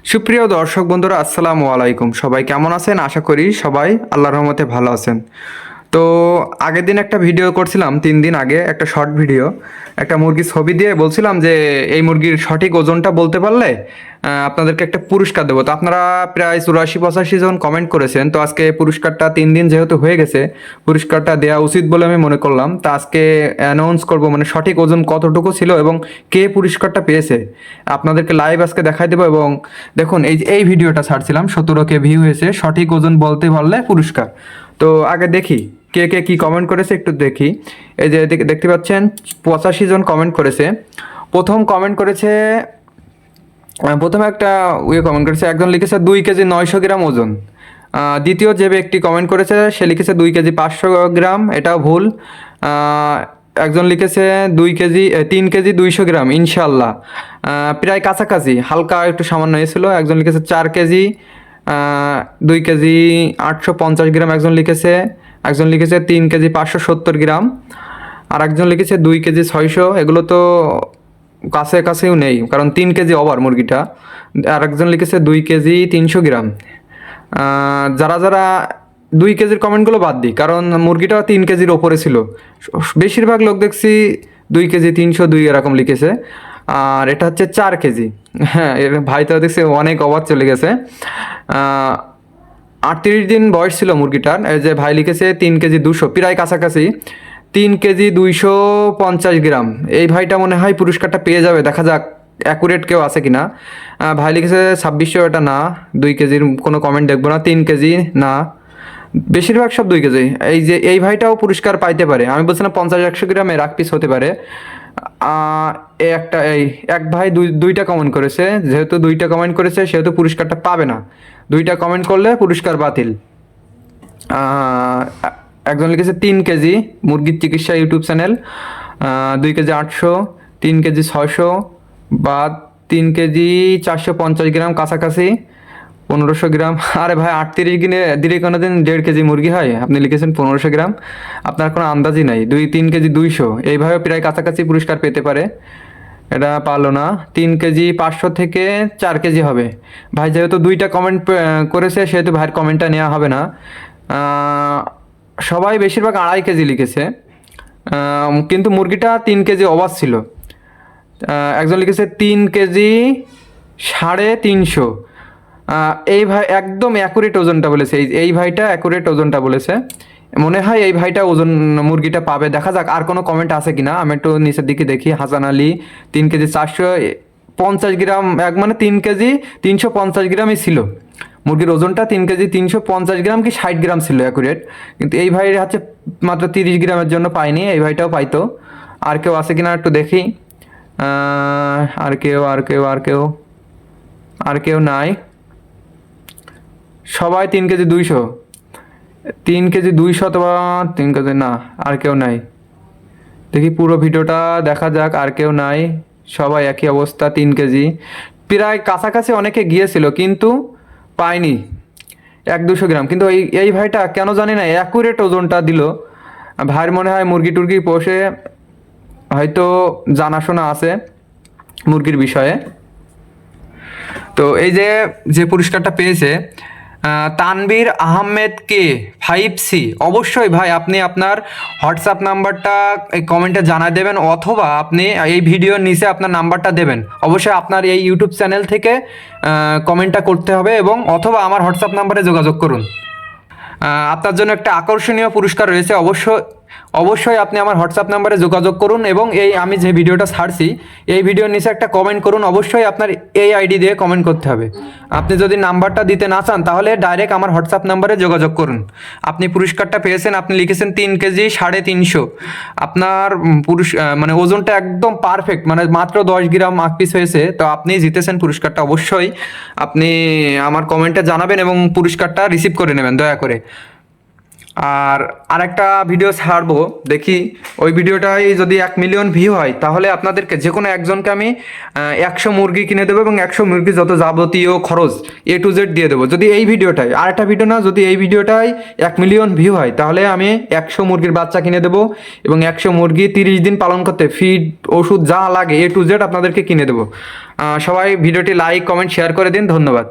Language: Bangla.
সুপ্রিয় দর্শক বন্ধুরা, আসসালামু আলাইকুম। সবাই কেমন আছেন? আশা করি সবাই আল্লাহর রহমতে ভালো আছেন। তো আগের দিন একটা ভিডিও করছিলাম, 3 দিন আগে একটা শর্ট ভিডিও, একটা মুরগির ছবি দিয়ে বলছিলাম যে এই মুরগির সঠিক ওজনটা বলতে পারলে আপনাদেরকে একটা পুরস্কার দেবো। তো আপনারা প্রায় 84-85 জন কমেন্ট করেছেন। তো আজকে পুরস্কারটা 3 দিন যেহেতু হয়ে গেছে, পুরস্কারটা দেওয়া উচিত বলে আমি মনে করলাম। তা আজকে অ্যানাউন্স করব, মানে সঠিক ওজন কতটুকু ছিল এবং কে পুরস্কারটা পেয়েছে আপনাদেরকে লাইভ আজকে দেখাই দেবো। এবং দেখুন, এই ভিডিওটা ছাড়ছিলাম, 17K ভিউ হয়েছে। সঠিক ওজন বলতে পারলে পুরস্কার। তো আগে দেখি কে কে কি কমেন্ট করেছে, একটু দেখি। এই যে দেখতে পাচ্ছেন 85 জন কমেন্ট করেছে। প্রথম কমেন্ট করেছে, প্রথমে একটা কমেন্ট করেছে, একজন লিখেছে 2 কেজি 900 গ্রাম ওজন। দ্বিতীয় যে ব্যক্তি কমেন্ট করেছে সে লিখেছে 2 কেজি 500 গ্রাম, এটাও ভুল। একজন লিখেছে 2 কেজি 3 কেজি 200 গ্রাম, ইনশাল্লাহ। প্রায় কাছাকাছি, হালকা একটু সামান্য এসেছিল। একজন লিখেছে 4 কেজি 2 কেজি 850 গ্রাম একজন লিখেছে। একজন লিখেছে 3 কেজি 570 গ্রাম। আর একজন লিখেছে 2 কেজি 600। এগুলো তো কাছেও নেই, কারণ 3 কেজি ওভার মুরগিটা। আর একজন লিখেছে 2 কেজি 300 গ্রাম। যারা যারা 2 কেজির কমেন্টগুলো বাদ দিই, কারণ মুরগিটা 3 কেজির ওপরে ছিল। বেশিরভাগ লোক দেখছি 2 কেজি 302 এরকম লিখেছে। আর এটা হচ্ছে 4 কেজি। হ্যাঁ, এর ভাই তো দেখছি অনেক ওভার চলে গেছে। 38 দিন বয়স ছিল মুরগিটার। এই যে ভাই লিখেছে 3 কেজি 200, প্রায় কাছাকাছি। 3 কেজি 250 গ্রাম। এই ভাইটা মনে হয় পুরস্কারটা পেয়ে যাবে, দেখা যাক অ্যাকুরেট কেউ আছে কিনা। ভাই লিখেছে 2600, এটা না। 2 কেজির কোনো কমেন্ট দেখবো না। 3 কেজি না, বেশিরভাগ সব 2 কেজি। এই যে এই ভাইটাও পুরস্কার পাইতে পারে। আমি বলছিলাম 50-100 গ্রামে এক পিস হতে পারে। এই এক ভাই দুইটা কমেন্ট করেছে। যেহেতু দুইটা কমেন্ট করেছে সেহেতু পুরস্কারটা পাবে না। দুইটা কমেন্ট করলে পুরস্কার বাতিল। আহ, একজন লিখেছে 3 কেজি মুরগির চিকিৎসা ইউটিউব চ্যানেল। 2 কেজি 800, 3 কেজি 600 বা 3 কেজি 450 গ্রাম, কাছাকাছি 1500 গ্রাম। আরে ভাই, 38 দিনে দিনে কোনো দিন 1.5 কেজি মুরগি হয়? আপনি লিখেছেন 1500 গ্রাম। আপনার কোনো আন্দাজই নাই। 3 কেজি 200 এইভাবে প্রায় কাছাকাছি পুরস্কার পেতে পারে। এটা পারলো না। 3 কেজি 500 থেকে 4 কেজি হবে। ভাই যেহেতু দুইটা কমেন্ট করেছে সেহেতু ভাইয়ের কমেন্টটা নেওয়া হবে না। আহ, সবাই বেশিরভাগ 2.5 কেজি লিখেছে। কিন্তু মুরগিটা 3 কেজি ওভার ছিল। একজন লিখেছে 3 কেজি 350। এই ভাই একদম অ্যাকুরেট ওজনটা বলেছে। এই ভাইটা অ্যাকুরেট ওজনটা বলেছে। মনে হয় এই ভাইটা ওজন মুরগিটা পাবে। দেখা যাক আর কোনো কমেন্ট আছে কিনা। আমি একটু নিচের দিকে দেখি। হাসান আলী 3 কেজি 450 গ্রাম, মানে 3 কেজি 350 গ্রামই ছিল মুরগির ওজনটা। 3 কেজি 350 গ্রাম কি 60 গ্রাম ছিল অ্যাকুরেট। কিন্তু এই ভাইয়ের হচ্ছে মাত্র 30 গ্রামের জন্য পাইনি। এই ভাইটাও পাইতো। আর কেউ আছে কিনা একটু দেখি। আর কেউ আর কেউ আর কেউ আর কেউ নাই। সবাই 3 কেজি 200, 3 কেজি 200 অথবা 3 কেজি না। আর কেউ নাই। দেখি পুরো ভিডিওটা দেখা যাক। আর কেউ নাই, সবাই একই অবস্থা। 3 কেজি প্রায় কাছাকাছি অনেকে গিয়েছিল কিন্তু পায়নি 100-200 গ্রাম। কিন্তু এই ভাইটা কেন জানি না অ্যাকুরেট ওজনটা দিল। ভাইয়ের মনে হয় মুরগি টুরগি পোষে, হয়তো জানাশোনা আছে মুরগির বিষয়ে। তো এই যে যে পুরস্কারটা পেয়েছে তানবীর আহমেদ কে 5C, অবশ্যই ভাই আপনি আপনার হোয়াটসঅ্যাপ নাম্বারটা এই কমেন্টে জানাই দেবেন, অথবা আপনি এই ভিডিওর নিচে আপনার নাম্বারটা দেবেন। অবশ্যই আপনার এই ইউটিউব চ্যানেল থেকে কমেন্টটা করতে হবে, এবং অথবা আমার হোয়াটসঅ্যাপ নাম্বারে যোগাযোগ করুন। আপনার জন্য একটা আকর্ষণীয় পুরস্কার রয়েছে। অবশ্যই আপনি আমার হোয়াটসঅ্যাপ নাম্বারে যোগাযোগ করুন, এবং আমি যে ভিডিওটা ছাড়ছি এই ভিডিওর নিচে একটা কমেন্ট করুন। অবশ্যই আপনার এই আইডি দিয়ে কমেন্ট করতে হবে। আপনি যদি নাম্বারটা দিতে না চান তাহলে ডাইরেক্ট আমার হোয়াটসঅ্যাপ নাম্বারে যোগাযোগ করুন। আপনি পুরস্কারটা পেয়েছেন, আপনি লিখেছেন 3 কেজি 350। আপনার মানে ওজনটা একদম পারফেক্ট, মানে মাত্র 10 গ্রাম আগ পিস হয়েছে। তো আপনি জিতেছেন পুরস্কারটা। অবশ্যই আপনি আমার কমেন্টে জানাবেন এবং পুরস্কারটা রিসিভ করে নেবেন দয়া করে। আর আরেকটা ভিডিও ছাড়বো, দেখি ওই ভিডিওটাই যদি 1 মিলিয়ন ভিউ হয় তাহলে আপনাদেরকে যে কোনো একজনকে আমি 100 মুরগি কিনে দেবো এবং 100 মুরগি যত যাবতীয় খরচ A to Z দিয়ে দেবো। যদি এই ভিডিওটাই, আরেকটা ভিডিও না, যদি এই ভিডিওটাই 1 মিলিয়ন ভিউ হয় তাহলে আমি 100 মুরগির বাচ্চা কিনে দেবো এবং 100 মুরগি 30 দিন পালন করতে ফিড ওষুধ যা লাগে A to Z আপনাদেরকে কিনে দেবো। সবাই ভিডিওটি লাইক কমেন্ট শেয়ার করে দিন, ধন্যবাদ।